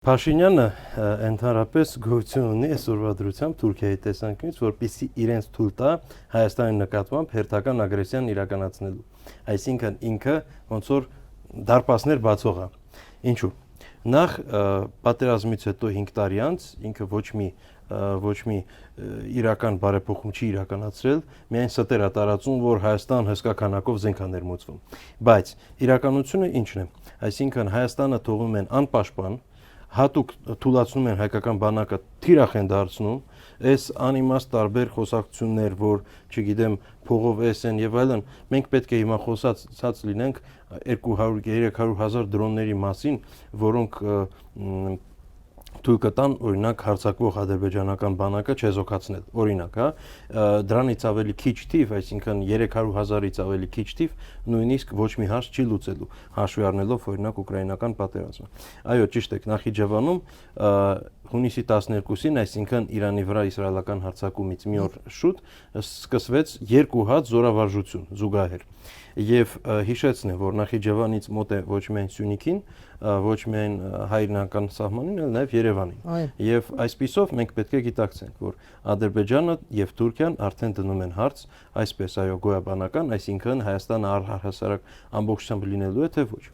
Փաշինյանը ընդհանրապես գոյություն ունի այսօրվա դրությամբ Թուրքիայի տեսանկյունից, որպեսզի իրենց թույլ տա Հայաստանի նկատմամբ հերթական ագրեսիան իրականացնելու։ Այսինքն ինքը ոնց որ դարպասներ բացող է։ Ինչու՞։ Նախ պատերազմից հետո 5 տարի անց ինքը ոչ մի իրական բարեփոխում չի իրականացրել, միայն ստեր է տարածում, որ Հայաստան հսկա քանակով զենք է ներմուծվում։ Բայց իրականությունը ի՞նչն է։ Այսինքն Հայաստանը թողում են անպաշտպան, հատուկ թույլատնում են հայկական բանակը թիրախ են դարձնում, այս անիմաստ տարբեր խոսակցություններ, որ չգիտեմ փողով են եւ այլն, մենք պետք է հիմա խոսած լինենք 200-300 հազար դրոնների մասին, որոնք թույլ կտան օրինակ հարձակվող ադրբեջանական բանակը չեզոքացնել, օրինակ, դրանից ավելի քիչ թիվ, այսինքն 300,000-ից ավելի քիչ թիվ, նույնիսկ ոչ մի հարց չի լուծելու, հաշվի առնելով օրինակ ուկրաինական պատերազմը։ Այո, ճիշտ եք, Նախիջևանում հունիսի 12-ին, այսինքն Իրանի վրա իսրայելական հարձակումից մի օր շուտ սկսվեց 2 հատ զորավարժություն զուգահեռ։ Եվ հիշեցնեմ, որ Նախիջևանից մոտ է ոչ միայն Սյունիքին, ոչ միայն հայրենական սահմանին, այլ նաև Երևանին։ Եվ այսպիսով մենք պետք է գիտակցենք, որ Ադրբեջանը եւ Թուրքիան արդեն դնում են հարց, այսպես այո, գոյաբանական, այսինքն Հայաստանը առհասարակ ամբողջությամբ լինելու է թե ոչ։